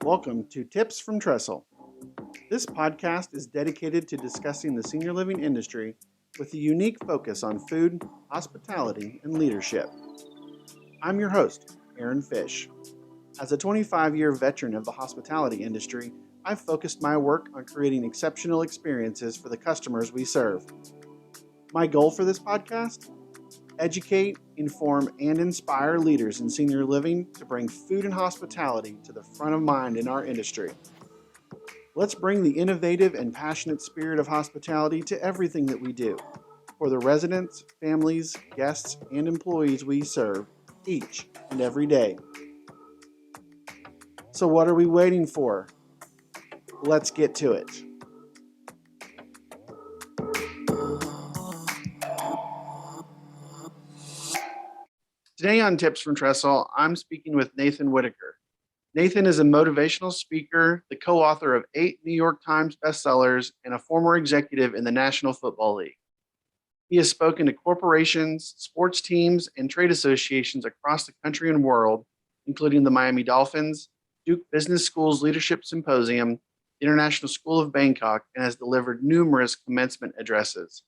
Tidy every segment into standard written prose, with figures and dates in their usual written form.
Welcome to Tips from Trestle. This podcast is dedicated to discussing the senior living industry with a unique focus on food, hospitality, and leadership. I'm your host, Aaron Fish. As a 25-year veteran of the hospitality industry, I've focused my work on creating exceptional experiences for the customers we serve. My goal for this podcast? Educate, inform, and inspire leaders in senior living to bring food and hospitality to the front of mind in our industry. Let's bring the innovative and passionate spirit of hospitality to everything that we do for the residents, families, guests, and employees we serve each and every day. So what are we waiting for? Let's get to it. Today on Tips from Trestle, I'm speaking with Nathan Whitaker. Nathan is a motivational speaker, the co-author of 8 New York Times bestsellers, and a former executive in the National Football League. He has spoken to corporations, sports teams, and trade associations across the country and world, including the Miami Dolphins, Duke Business School's Leadership Symposium, the International School of Bangkok, and has delivered numerous commencement addresses.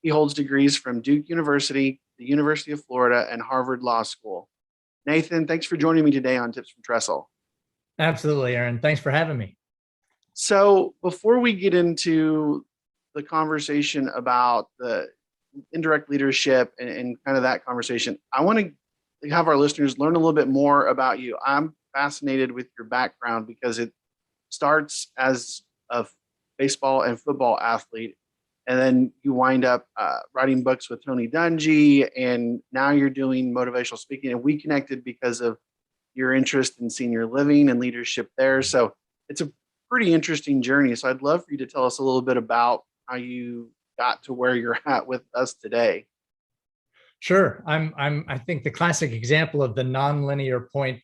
He holds degrees from Duke University, the University of Florida, and Harvard Law School. Nathan, thanks for joining me today on Tips from Trestle. Absolutely, Aaron. Thanks for having me. So before we get into the conversation about the indirect leadership and kind of that conversation, I want to have our listeners learn a little bit more about you. I'm fascinated with your background because it starts as a baseball and football athlete, and then you wind up writing books with Tony Dungy, and now you're doing motivational speaking. And we connected because of your interest in senior living and leadership there. So it's a pretty interesting journey. So I'd love for you to tell us a little bit about how you got to where you're at with us today. Sure. I think the classic example of the nonlinear point,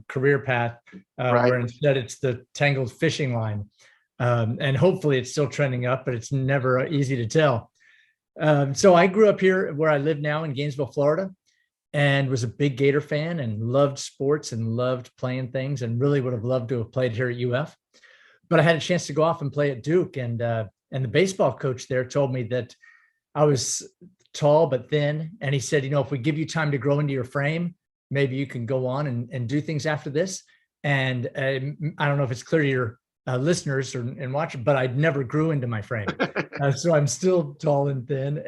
career path, Right. where instead it's the tangled fishing line. And hopefully it's still trending up, but it's never easy to tell. So I grew up here where I live now in Gainesville, Florida, and was a big Gator fan and loved sports and loved playing things and really would have loved to have played here at UF. But I had a chance to go off and play at Duke, and the baseball coach there told me that I was tall but thin. And he said, if we give you time to grow into your frame, maybe you can go on and do things after this. And I don't know if it's clear to your listeners and watching, but I never grew into my frame. So I'm still tall and thin.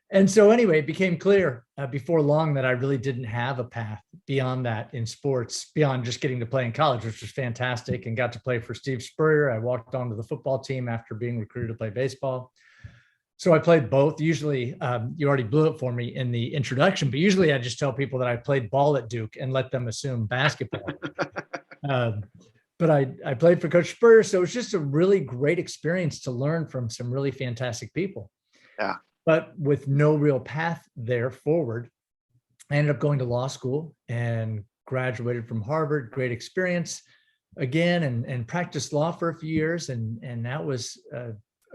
And so anyway, it became clear before long that I really didn't have a path beyond that in sports, beyond just getting to play in college, which was fantastic, and got to play for Steve Spurrier. I walked onto the football team after being recruited to play baseball. So I played both. Usually, you already blew it for me in the introduction, but usually I just tell people that I played ball at Duke and let them assume basketball. But I played for Coach Spurrier, so it was just a really great experience to learn from some really fantastic people. Yeah. But with no real path there forward, I ended up going to law school and graduated from Harvard. Great experience again, and practiced law for a few years, and that was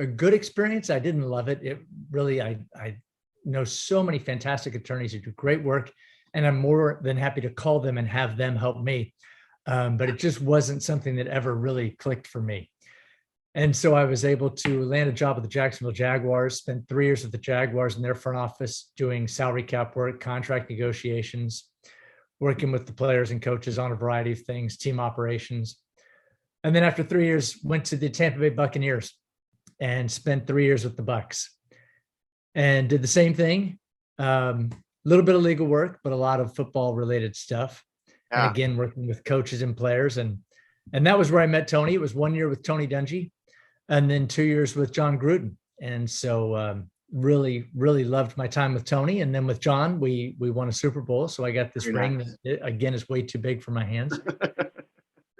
a good experience. I didn't love it. It really, I know so many fantastic attorneys who do great work, and I'm more than happy to call them and have them help me. But it just wasn't something that ever really clicked for me. And so I was able to land a job with the Jacksonville Jaguars, spent 3 years with the Jaguars in their front office doing salary cap work, contract negotiations, working with the players and coaches on a variety of things, team operations. And then after 3 years, went to the Tampa Bay Buccaneers and spent 3 years with the Bucs and did the same thing. Little bit of legal work, but a lot of football related stuff. Yeah. And again, working with coaches and players. And that was where I met Tony. It was 1 year with Tony Dungy and then 2 years with John Gruden. And so really, really loved my time with Tony. And then with John, we won a Super Bowl. So I got this ring that, again, is way too big for my hands.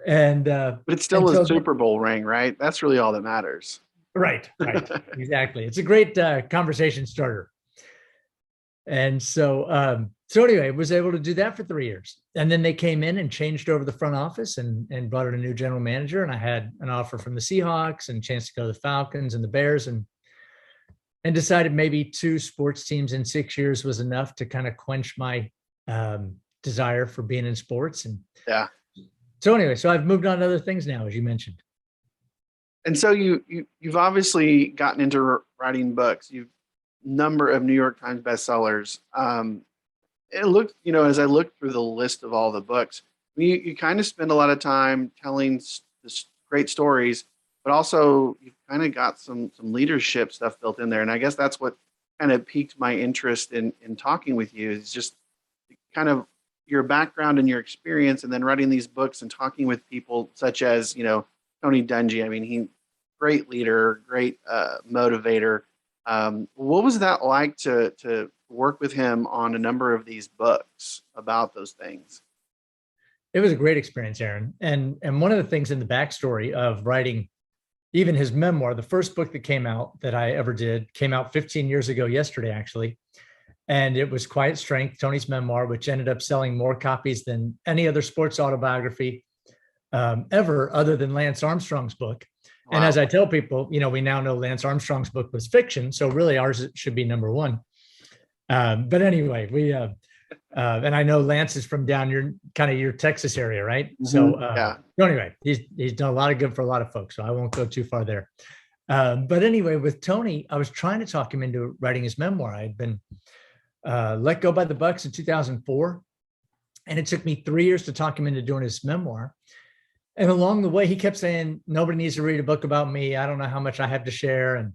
And but it's still a Super Bowl ring, right? That's really all that matters. Right. Exactly. It's a great conversation starter. And so anyway, was able to do that for 3 years. And then they came in and changed over the front office and brought in a new general manager. And I had an offer from the Seahawks and a chance to go to the Falcons and the Bears, and decided maybe 2 sports teams in 6 years was enough to kind of quench my desire for being in sports. And So anyway, so I've moved on to other things now, as you mentioned. And so you've obviously gotten into writing books. You've number of New York Times bestsellers. It looked, as I looked through the list of all the books, you kind of spend a lot of time telling this great stories, but also you've kind of got some leadership stuff built in there. And I guess that's what kind of piqued my interest in talking with you, is just kind of your background and your experience, and then writing these books and talking with people such as, Tony Dungy. I mean, great leader, great motivator. What was that like to work with him on a number of these books about those things? It was a great experience, Aaron. And one of the things in the backstory of writing even his memoir, the first book that came out that I ever did, came out 15 years ago yesterday, actually. And it was Quiet Strength, Tony's memoir, which ended up selling more copies than any other sports autobiography ever, other than Lance Armstrong's book. Wow. And as I tell people, we now know Lance Armstrong's book was fiction, so really ours should be number one. But anyway, and I know Lance is from down your Texas area, right? Mm-hmm. So yeah. Anyway, he's done a lot of good for a lot of folks, so I won't go too far there. But anyway, with Tony, I was trying to talk him into writing his memoir. I had been let go by the Bucks in 2004, and it took me 3 years to talk him into doing his memoir. And along the way, he kept saying, nobody needs to read a book about me. I don't know how much I have to share.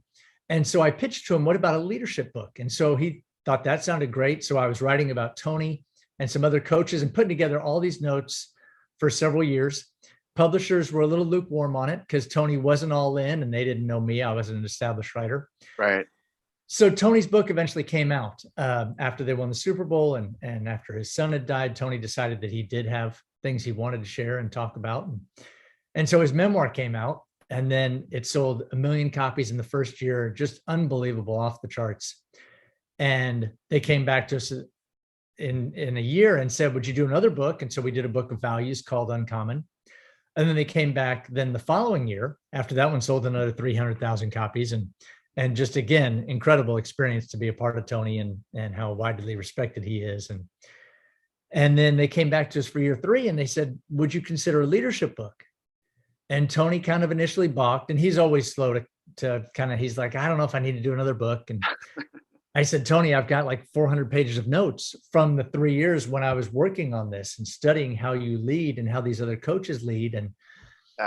And so I pitched to him, what about a leadership book? And so he thought that sounded great. So I was writing about Tony and some other coaches and putting together all these notes for several years. Publishers were a little lukewarm on it because Tony wasn't all in and they didn't know me. I was an established writer. Right. So Tony's book eventually came out after they won the Super Bowl, and after his son had died. Tony decided that he did have things he wanted to share and talk about. And so his memoir came out, and then it sold 1 million copies in the first year, just unbelievable, off the charts. And they came back to us in a year and said, would you do another book? And so we did a book of values called Uncommon. And then they came back then the following year, after that one sold another 300,000 copies. And just, again, incredible experience to be a part of Tony and how widely respected he is. And then they came back to us for year 3 and they said, would you consider a leadership book? And Tony kind of initially balked, and he's always slow to kind of, he's like, I don't know if I need to do another book. And I said, Tony, I've got like 400 pages of notes from the 3 years when I was working on this and studying how you lead and how these other coaches lead.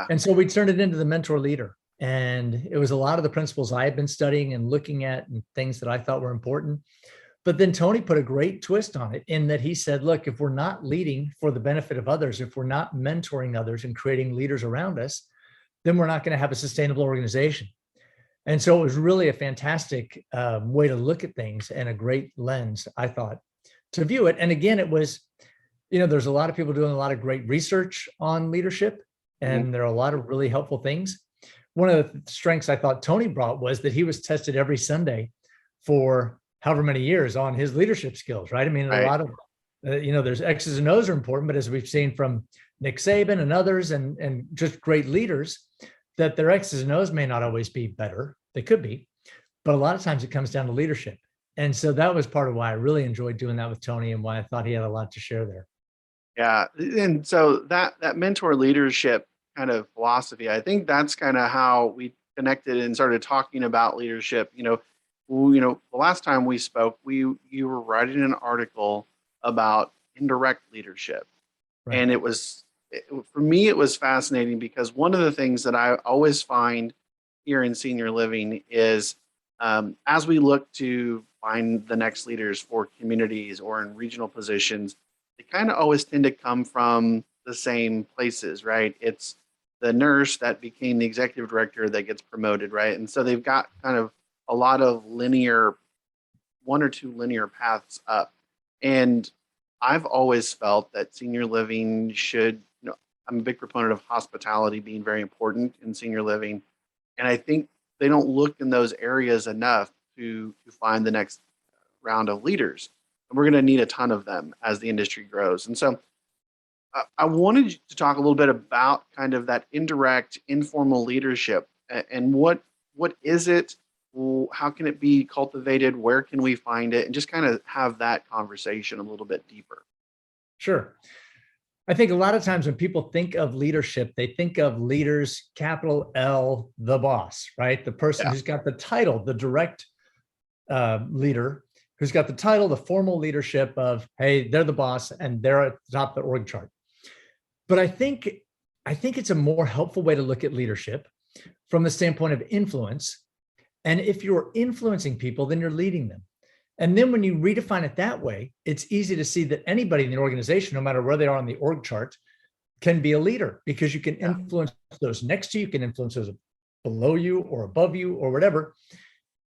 And so we turned it into the Mentor Leader. And it was a lot of the principles I had been studying and looking at and things that I thought were important. But then Tony put a great twist on it in that he said, look, if we're not leading for the benefit of others, if we're not mentoring others and creating leaders around us, then we're not going to have a sustainable organization. And so it was really a fantastic way to look at things and a great lens, I thought, to view it. And again, it was, there's a lot of people doing a lot of great research on leadership, and there are a lot of really helpful things. One of the strengths I thought Tony brought was that he was tested every Sunday for however many years on his leadership skills, right? I mean, a lot of, there's X's and O's are important, but as we've seen from Nick Saban and others and just great leaders, that their X's and O's may not always be better. They could be, but a lot of times it comes down to leadership. And so that was part of why I really enjoyed doing that with Tony and why I thought he had a lot to share there. Yeah. And so that mentor leadership kind of philosophy, I think that's kind of how we connected and started talking about leadership. The last time we spoke, you were writing an article about indirect leadership. Right. And for me, it was fascinating because one of the things that I always find here in senior living is as we look to find the next leaders for communities or in regional positions, they kind of always tend to come from the same places, right? It's the nurse that became the executive director that gets promoted, right? And so they've got kind of a lot of one or two linear paths up. And I've always felt that senior living should, I'm a big proponent of hospitality being very important in senior living. And I think they don't look in those areas enough to find the next round of leaders. And we're going to need a ton of them as the industry grows. And so I wanted to talk a little bit about kind of that indirect, informal leadership and what is it? How can it be cultivated? Where can we find it? And just kind of have that conversation a little bit deeper. Sure. I think a lot of times when people think of leadership, they think of leaders, capital L, the boss, right? The person Yeah. who's got the title, the direct leader, who's got the title, the formal leadership of, hey, they're the boss and they're at the top of the org chart. But I think it's a more helpful way to look at leadership from the standpoint of influence. And if you're influencing people, then you're leading them. And then when you redefine it that way, it's easy to see that anybody in the organization, no matter where they are on the org chart, can be a leader, because you can influence those next to you, you can influence those below you or above you or whatever,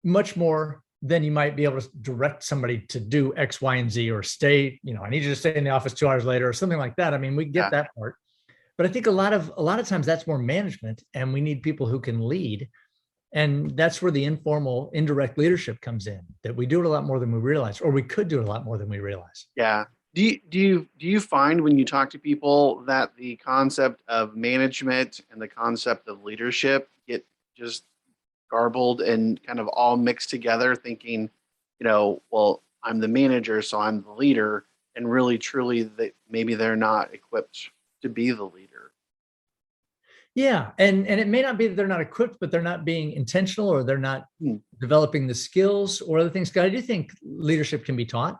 much more than you might be able to direct somebody to do X, Y, and Z, or stay, I need you to stay in the office 2 hours later or something like that. I mean, we get that part. But I think a lot of times that's more management, and we need people who can lead. And that's where the informal, indirect leadership comes in, that we do it a lot more than we realize, or we could do it a lot more than we realize. Yeah. Do you find when you talk to people that the concept of management and the concept of leadership get just garbled and kind of all mixed together, thinking, well, I'm the manager, so I'm the leader, and really truly that maybe they're not equipped to be the leader. Yeah. And it may not be that they're not equipped, but they're not being intentional, or they're not developing the skills or other things. I do think leadership can be taught,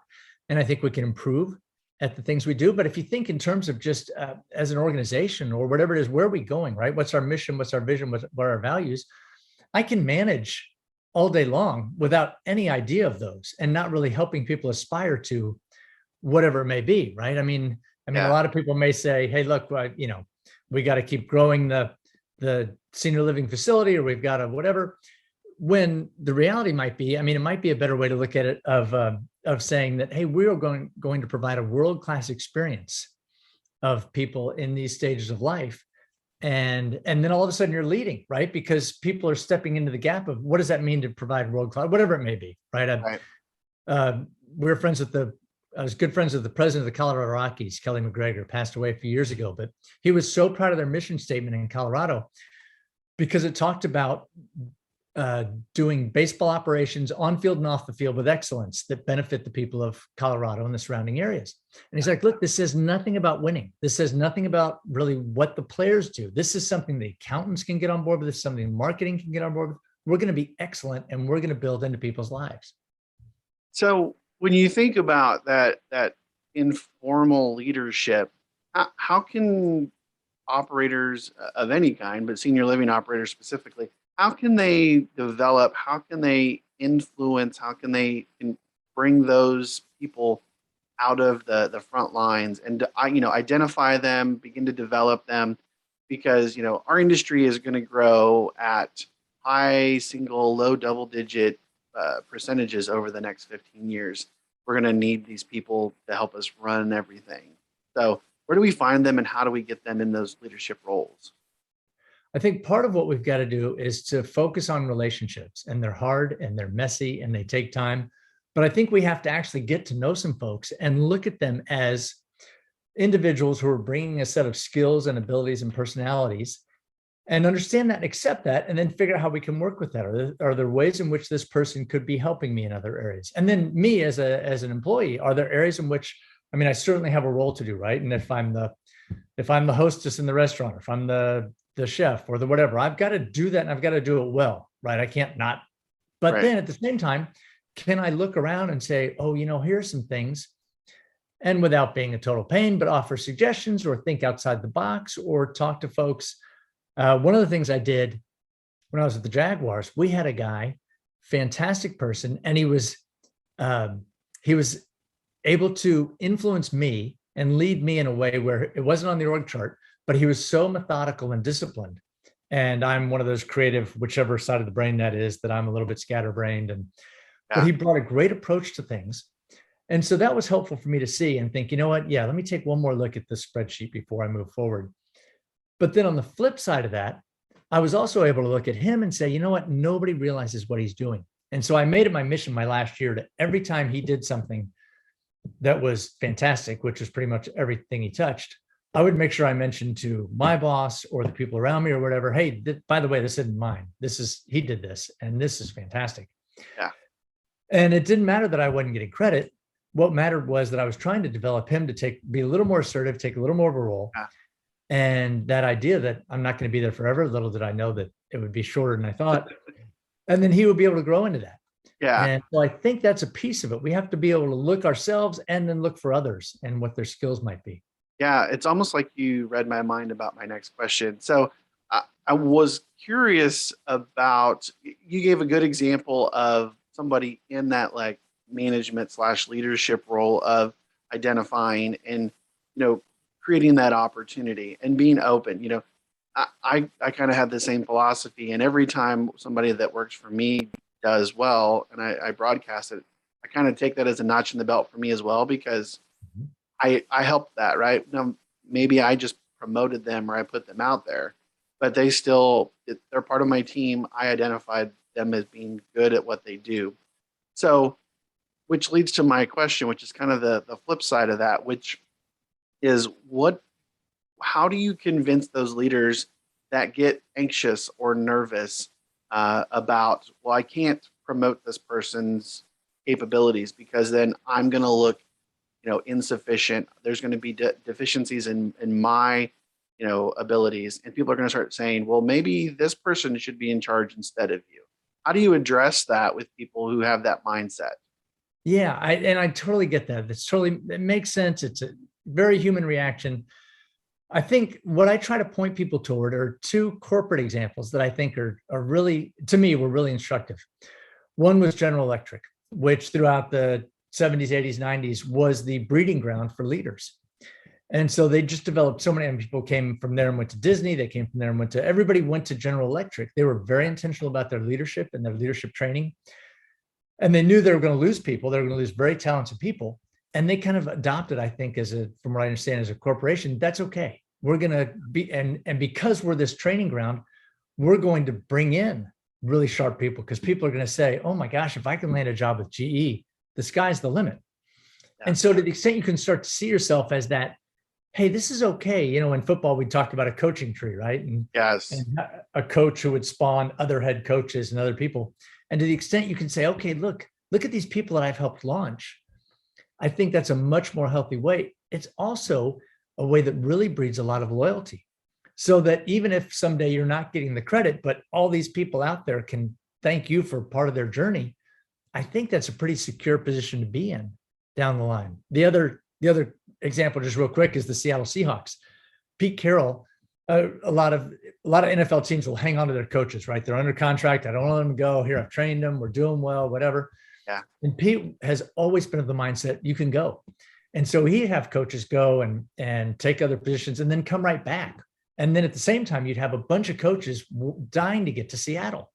and I think we can improve at the things we do. But if you think in terms of just as an organization or whatever it is, where are we going, right? What's our mission? What's our vision? What are our values? I can manage all day long without any idea of those, and not really helping people aspire to whatever it may be, right? I mean, a lot of people may say, hey, look, we got to keep growing the senior living facility, or we've got to whatever. When the reality might be, it might be a better way to look at it of saying that, hey, we are going to provide a world-class experience of people in these stages of life. And then all of a sudden you're leading, right? Because people are stepping into the gap of what does that mean to provide world-class, whatever it may be, right? We're friends with I was good friends with the president of the Colorado Rockies, Kelly McGregor, passed away a few years ago, but he was so proud of their mission statement in Colorado because it talked about doing baseball operations on field and off the field with excellence that benefit the people of Colorado and the surrounding areas. And he's like, look, this says nothing about winning. This says nothing about really what the players do. This is something the accountants can get on board with. This is something marketing can get on board with. We're going to be excellent, and we're going to build into people's lives. So when you think about that informal leadership, how can operators of any kind, but senior living operators specifically, how can they develop, how can they influence, how can they bring those people out of the front lines and identify them, begin to develop them? Because our industry is going to grow at high single, low double digit percentages over the next 15 years. We're going to need these people to help us run everything. So where do we find them, and how do we get them in those leadership roles? I think part of what we've got to do is to focus on relationships, and they're hard and they're messy and they take time. But I think we have to actually get to know some folks and look at them as individuals who are bringing a set of skills and abilities and personalities, and understand that and accept that, and then figure out how we can work with that. Are there ways in which this person could be helping me in other areas? And then me as an employee, are there areas in which, I certainly have a role to do, right? And if I'm the hostess in the restaurant, or if I'm the chef or the whatever, I've got to do that, and I've got to do it well, right? I can't not. But Right. Then at the same time, can I look around and say, oh, here's some things, and without being a total pain, but offer suggestions or think outside the box or talk to folks. One of the things I did when I was at the Jaguars, we had a guy, fantastic person, and he was able to influence me and lead me in a way where it wasn't on the org chart, but he was so methodical and disciplined. And I'm one of those creative, whichever side of the brain that is, that I'm a little bit scatterbrained. But he brought a great approach to things. And so that was helpful for me to see and think, let me take one more look at this spreadsheet before I move forward. But then on the flip side of that, I was also able to look at him and say, nobody realizes what he's doing. And so I made it my mission my last year to, every time he did something that was fantastic, which was pretty much everything he touched, I would make sure I mentioned to my boss or the people around me or whatever, hey, by the way, this isn't mine. He did this, and this is fantastic. Yeah. And it didn't matter that I wasn't getting credit. what mattered was that I was trying to develop him to be a little more assertive, take a little more of a role. Yeah. And that idea that I'm not going to be there forever, little did I know that it would be shorter than I thought. And then he would be able to grow into that. Yeah. And so I think that's a piece of it. We have to be able to look ourselves and then look for others and what their skills might be. Yeah. It's almost like you read my mind about my next question. So I was curious about, you gave a good example of somebody in that like management / leadership role of identifying and, creating that opportunity and being open. I kind of have the same philosophy, and every time somebody that works for me does well and I broadcast it, I kind of take that as a notch in the belt for me as well, because I helped that, right? Now, maybe I just promoted them or I put them out there, but they're part of my team. I identified them as being good at what they do. So, which leads to my question, which is kind of the flip side of that, which is how do you convince those leaders that get anxious or nervous about, well, I can't promote this person's capabilities because then I'm going to look, insufficient. There's going to be deficiencies in my, abilities, and people are going to start saying, well, maybe this person should be in charge instead of you. How do you address that with people who have that mindset? Yeah, I totally get that. It makes sense. It's a very human reaction. I think what I try to point people toward are two corporate examples that I think are really, to me, were really instructive. One was General Electric, which throughout the 70s, 80s, 90s was the breeding ground for leaders. And so they just developed so many people came from there and went to Disney. They came from there and everybody went to General Electric. They were very intentional about their leadership and their leadership training. And they knew they were going to lose people. They were going to lose very talented people. And they kind of adopted, I think, from what I understand, as a corporation, that's okay. We're going to be, and because we're this training ground, we're going to bring in really sharp people, because people are going to say, oh my gosh, if I can land a job with GE, the sky's the limit. Yeah. And so to the extent you can start to see yourself as that, hey, this is okay. In football, we talked about a coaching tree, right? And, yes. And a coach who would spawn other head coaches and other people. And to the extent you can say, okay, look at these people that I've helped launch. I think that's a much more healthy way. It's also a way that really breeds a lot of loyalty, so that even if someday you're not getting the credit, but all these people out there can thank you for part of their journey, I think that's a pretty secure position to be in down the line. The other example, just real quick, is the Seattle Seahawks. Pete Carroll, a lot of NFL teams will hang on to their coaches, right? They're under contract. I don't want them to go. Here, I've trained them. We're doing well, whatever. Yeah. And Pete has always been of the mindset, you can go. And so he'd have coaches go and take other positions and then come right back. And then at the same time, you'd have a bunch of coaches dying to get to Seattle.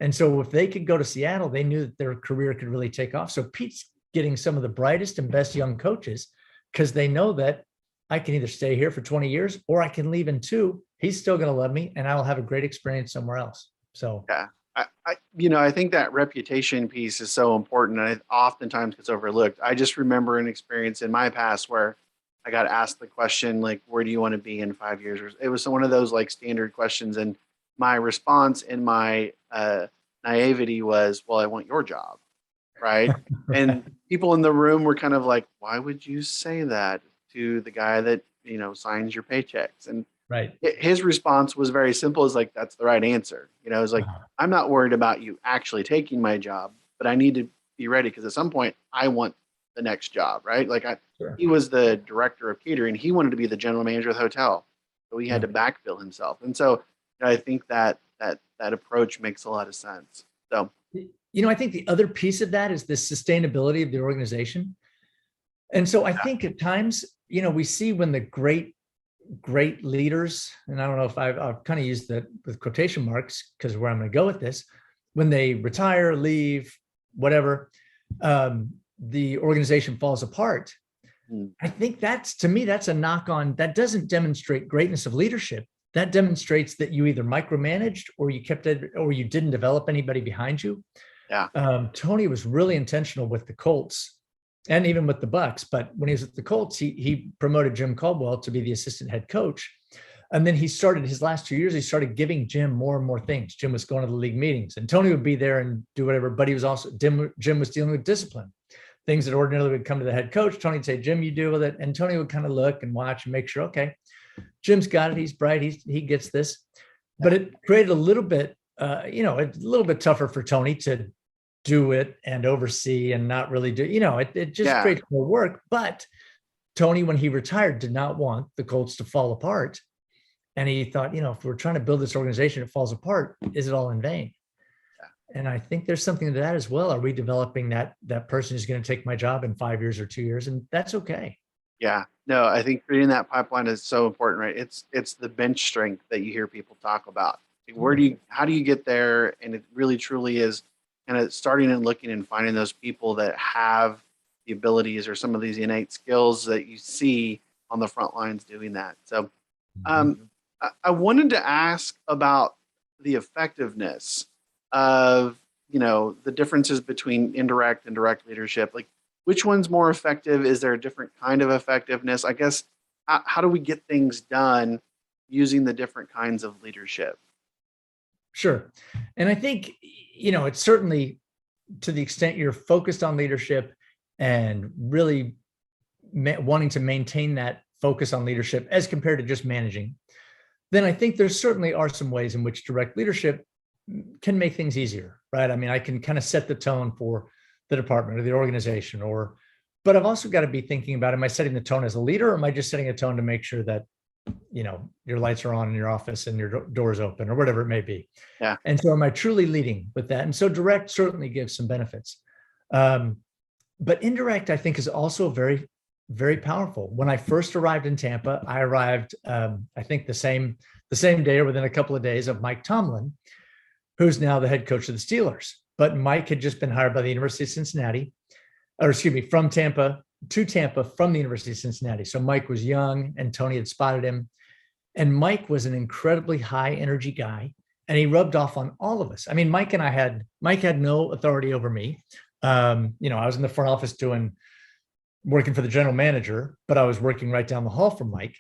And so if they could go to Seattle, they knew that their career could really take off. So Pete's getting some of the brightest and best young coaches, because they know that I can either stay here for 20 years or I can leave in 2. He's still going to love me and I'll have a great experience somewhere else. So yeah, I think that reputation piece is so important, and it oftentimes gets overlooked. I just remember an experience in my past where I got asked the question, like, where do you want to be in 5 years? It was one of those like standard questions. And my response in my naivety was, well, I want your job. Right. And people in the room were kind of like, why would you say that to the guy that, signs your paychecks? And right. His response was very simple. It's like, that's the right answer. It's like, I'm not worried about you actually taking my job, but I need to be ready, because at some point I want the next job. Right. Like he was the director of catering. He wanted to be the general manager of the hotel. So he had to backfill himself. And so I think that approach makes a lot of sense. So, I think the other piece of that is the sustainability of the organization. And so I think at times, we see when the great leaders, and I don't know if I've kind of used that with quotation marks because of where I'm going to go with this, when they retire, leave, whatever, the organization falls apart. I think to me, that's a knock on, that doesn't demonstrate greatness of leadership. That demonstrates that you either micromanaged or you kept it, or you didn't develop anybody behind you. Yeah. Tony was really intentional with the Colts and even with the Bucks. But when he was with the Colts, he promoted Jim Caldwell to be the assistant head coach. And then he started his last 2 years, he started giving Jim more and more things. Jim was going to the league meetings and Tony would be there and do whatever, but he was also, Jim was dealing with discipline. things that ordinarily would come to the head coach, Tony would say, Jim, you deal with it. And Tony would kind of look and watch and make sure, okay, Jim's got it. He's bright. He gets this. But it created a little bit, a little bit tougher for Tony to do it and oversee and not really do, it just creates more work. But Tony, when he retired, did not want the Colts to fall apart. And he thought, if we're trying to build this organization, it falls apart, is it all in vain? And I think there's something to that as well. Are we developing that person who's going to take my job in 5 years or 2 years? And that's okay. Yeah, no, I think creating that pipeline is so important, right? It's the bench strength that you hear people talk about. Like how do you get there? And it really truly is kind of starting and looking and finding those people that have the abilities or some of these innate skills that you see on the front lines doing that. So I wanted to ask about the effectiveness of, the differences between indirect and direct leadership. Like, which one's more effective? Is there a different kind of effectiveness? I guess, how do we get things done using the different kinds of leadership? Sure. And I think, it's certainly, to the extent you're focused on leadership and really wanting to maintain that focus on leadership as compared to just managing, then I think there certainly are some ways in which direct leadership can make things easier, right? I mean, I can kind of set the tone for the department or the organization, but I've also got to be thinking about, am I setting the tone as a leader, or am I just setting a tone to make sure that, your lights are on in your office and your doors open or whatever it may be. Yeah. And so am I truly leading with that? And so direct certainly gives some benefits. But indirect, I think, is also very, very powerful. When I first arrived in Tampa, I arrived, I think the same day or within a couple of days of Mike Tomlin, who's now the head coach of the Steelers. But Mike had just been hired by the University of Cincinnati, from Tampa to Tampa from the University of Cincinnati. So Mike was young and Tony had spotted him. And Mike was an incredibly high energy guy, and he rubbed off on all of us. I mean, Mike had no authority over me. I was in the front office working for the general manager, but I was working right down the hall from Mike,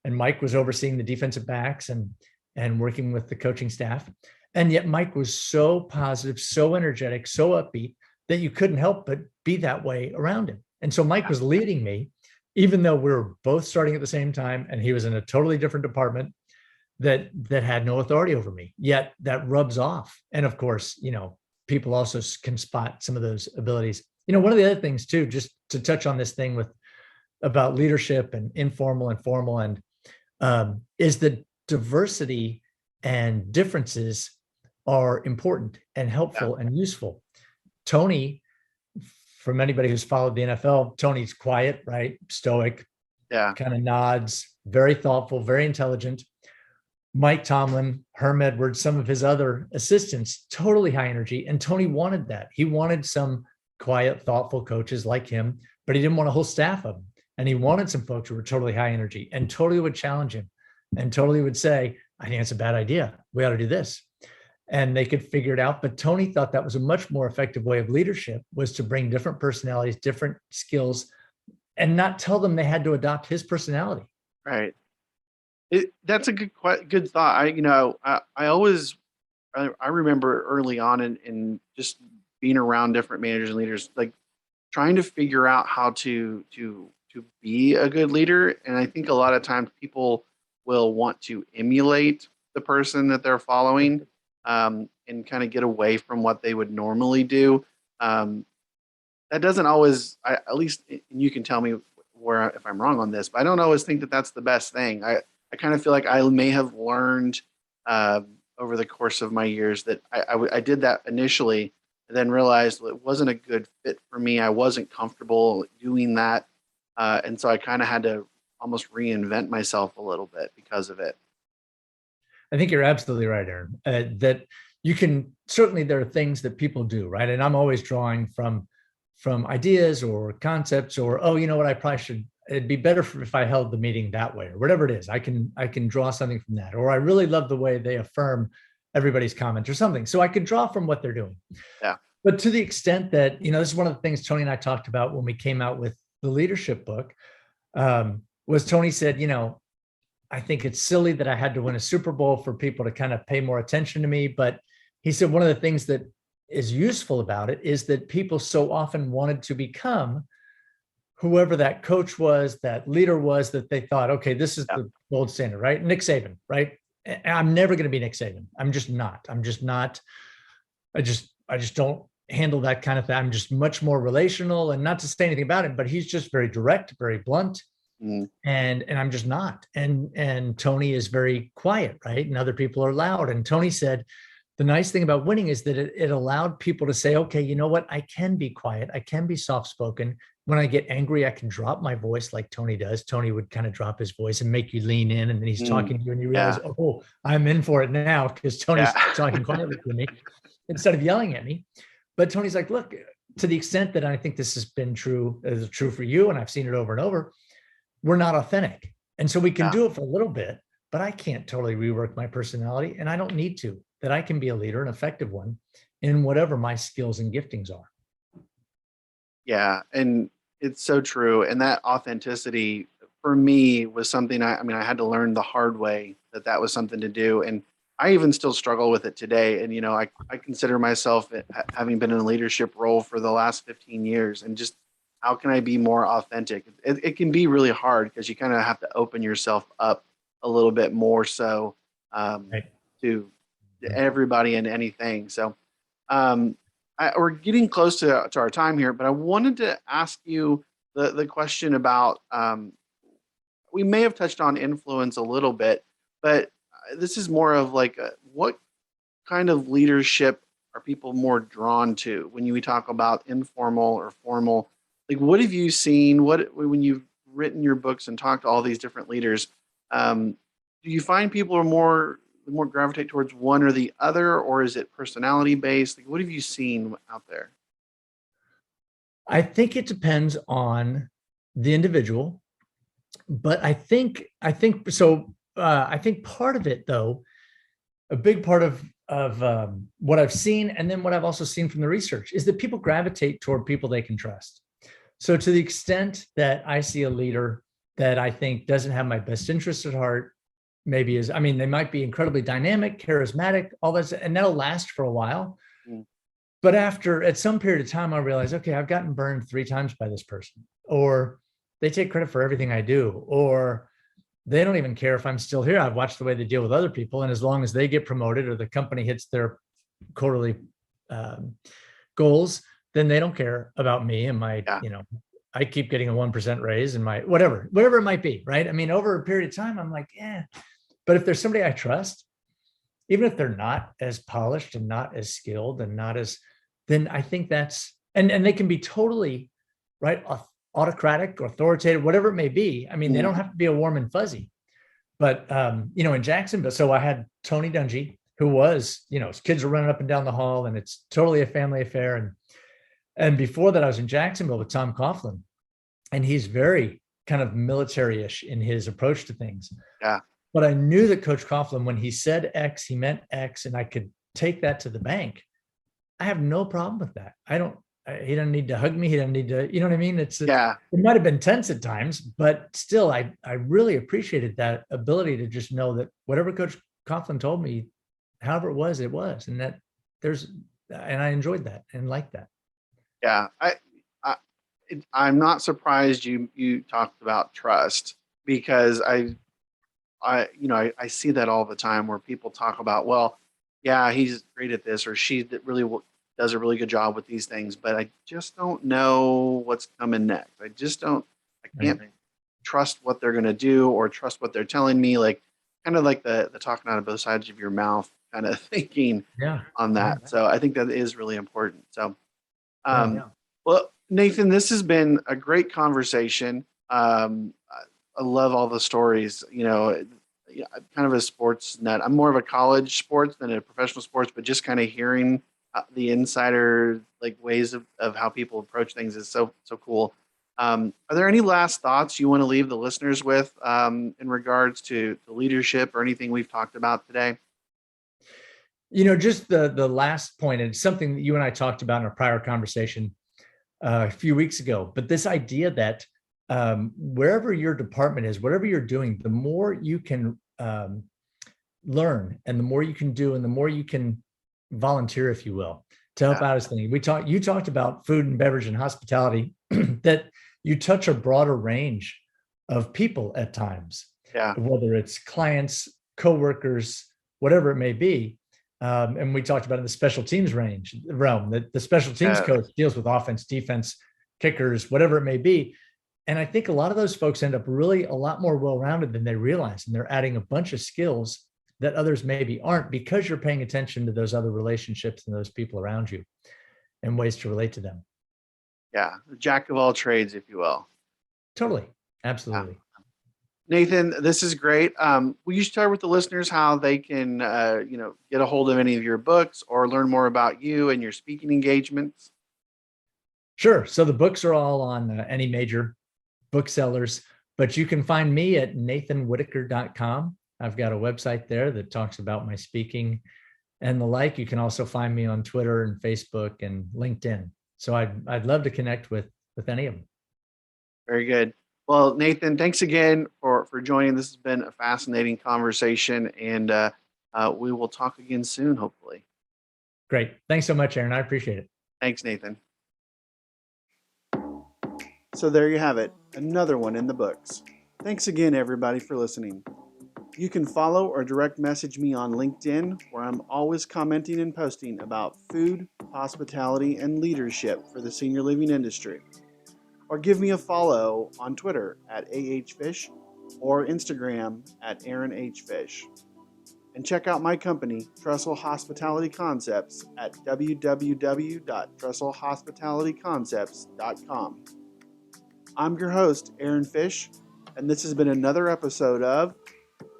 and Mike was overseeing the defensive backs and working with the coaching staff. And yet Mike was so positive, so energetic, so upbeat that you couldn't help but be that way around him. And so Mike was leading me, even though we were both starting at the same time, and he was in a totally different department that had no authority over me. Yet that rubs off. And of course, people also can spot some of those abilities. One of the other things too, just to touch on this thing about leadership and informal and formal, and is that diversity and differences are important and helpful and useful. Tony, from anybody who's followed the NFL, Tony's quiet, right? Stoic, kind of nods, very thoughtful, very intelligent. Mike Tomlin, Herm Edwards, some of his other assistants, totally high energy. And Tony wanted that. He wanted some quiet, thoughtful coaches like him, but he didn't want a whole staff of them. And he wanted some folks who were totally high energy and totally would challenge him and totally would say, I think it's a bad idea. We ought to do this. And they could figure it out. But Tony thought that was a much more effective way of leadership, was to bring different personalities, different skills, and not tell them they had to adopt his personality. Right. That's a good thought. I remember early on in just being around different managers and leaders, like trying to figure out how to be a good leader. And I think a lot of times people will want to emulate the person that they're following, and kind of get away from what they would normally do. That doesn't always, at least, and you can tell me if I'm wrong on this, but I don't always think that that's the best thing. I kind of feel like I may have learned over the course of my years that I did that initially, and then realized it wasn't a good fit for me. I wasn't comfortable doing that. And so I kind of had to almost reinvent myself a little bit because of it. I think you're absolutely right, Aaron, that you can, certainly there are things that people do, right? And I'm always drawing from ideas or concepts, or, oh, you know what, I probably should, it'd be better if I held the meeting that way, or whatever it is. I can draw something from that. Or I really love the way they affirm everybody's comment or something. So I could draw from what they're doing. Yeah. But to the extent that, this is one of the things Tony and I talked about when we came out with the leadership book, was Tony said, I think it's silly that I had to win a Super Bowl for people to kind of pay more attention to me. But he said, one of the things that is useful about it is that people so often wanted to become whoever that coach was, that leader was, that they thought, okay, this is the gold standard, right? Nick Saban, right? I'm never going to be Nick Saban. I'm just not. I just don't handle that kind of thing. I'm just much more relational, and not to say anything about it, but he's just very direct, very blunt. And I'm just not. And Tony is very quiet, right? And other people are loud. And Tony said, the nice thing about winning is that it allowed people to say, okay, you know what? I can be quiet. I can be soft-spoken. When I get angry, I can drop my voice like Tony does. Tony would kind of drop his voice and make you lean in, and then he's talking to you and you realize, oh, I'm in for it now because Tony's talking quietly to me instead of yelling at me. But Tony's like, look, to the extent that I think this has been true for you, and I've seen it over and over, we're not authentic. And so we can do it for a little bit, but I can't totally rework my personality, and I don't need to, that I can be a leader, an effective one, in whatever my skills and giftings are. Yeah, and it's so true. And that authenticity for me was something I had to learn the hard way, that was something to do. And I even still struggle with it today. And, I consider myself having been in a leadership role for the last 15 years, and just how can I be more authentic? It can be really hard because you kind of have to open yourself up a little bit more so to everybody and anything. So we're getting close to our time here, but I wanted to ask you the question about, we may have touched on influence a little bit, but this is more of like, what kind of leadership are people more drawn to when we talk about informal or formal? Like, what have you seen? When you've written your books and talked to all these different leaders, do you find people are more gravitate towards one or the other, or is it personality based? Like, what have you seen out there? I think it depends on the individual, but I think so. I think part of it, though, a big part of what I've seen, and then what I've also seen from the research, is that people gravitate toward people they can trust. So to the extent that I see a leader that I think doesn't have my best interests at heart, maybe they might be incredibly dynamic, charismatic, all that, and that'll last for a while. But at some period of time, I realize, okay, I've gotten burned 3 times by this person, or they take credit for everything I do, or they don't even care if I'm still here. I've watched the way they deal with other people. And as long as they get promoted or the company hits their quarterly goals, then they don't care about me and my, I keep getting a 1% raise and my whatever it might be. Right. Over a period of time, I'm like, but if there's somebody I trust, even if they're not as polished and not as skilled and not as, then I think that's, and they can be totally right, autocratic or authoritative, whatever it may be. They don't have to be a warm and fuzzy, but in Jacksonville, so I had Tony Dungy, who was, his kids are running up and down the hall, and it's totally a family affair. And before that, I was in Jacksonville with Tom Coughlin, and he's very kind of military-ish in his approach to things. Yeah. But I knew that Coach Coughlin, when he said X, he meant X, and I could take that to the bank. I have no problem with that. He doesn't need to hug me. He doesn't need to, you know what I mean? It might have been tense at times, but still, I really appreciated that ability to just know that whatever Coach Coughlin told me, however it was, and that and I enjoyed that and liked that. Yeah. I'm not surprised you talked about trust, because I see that all the time where people talk about, well, yeah, he's great at this, or she really does a really good job with these things, but I just don't know what's coming next. I can't trust what they're going to do or trust what they're telling me. Like, kind of like the talking out of both sides of your mouth kind of thinking on that. Yeah. So I think that is really important. So, well, Nathan, this has been a great conversation. I love all the stories, I'm kind of a sports nut. I'm more of a college sports than a professional sports, but just kind of hearing the insider ways of how people approach things is so cool. Are there any last thoughts you want to leave the listeners with in regards to leadership or anything we've talked about today? Just the last point, and something that you and I talked about in a prior conversation a few weeks ago, but this idea that wherever your department is, whatever you're doing, the more you can learn, and the more you can do, and the more you can volunteer, if you will, to help Yeah. out his thinking. You talked about food and beverage and hospitality, that you touch a broader range of people at times, Yeah. whether it's clients, coworkers, whatever it may be. And we talked about in the special teams realm that the special teams coach deals with offense, defense, kickers, whatever it may be. And I think a lot of those folks end up really a lot more well-rounded than they realize. And they're adding a bunch of skills that others maybe aren't, because you're paying attention to those other relationships and those people around you and ways to relate to them. Yeah. The jack of all trades, if you will. Totally. Absolutely. Yeah. Nathan, this is great. Will you share with the listeners how they can, get a hold of any of your books or learn more about you and your speaking engagements? Sure. So the books are all on any major booksellers, but you can find me at nathanwhitaker.com. I've got a website there that talks about my speaking and the like. You can also find me on Twitter and Facebook and LinkedIn. So I'd love to connect with any of them. Very good. Well, Nathan, thanks again for joining. This has been a fascinating conversation, and we will talk again soon, hopefully. Great. Thanks so much, Aaron. I appreciate it. Thanks, Nathan. So there you have it, another one in the books. Thanks again, everybody, for listening. You can follow or direct message me on LinkedIn, where I'm always commenting and posting about food, hospitality, and leadership for the senior living industry. Or give me a follow on Twitter at AHFish or Instagram at AaronHFish. And check out my company, Trestle Hospitality Concepts, at www.trestlehospitalityconcepts.com. I'm your host, Aaron Fish, and this has been another episode of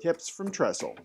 Tips from Trestle.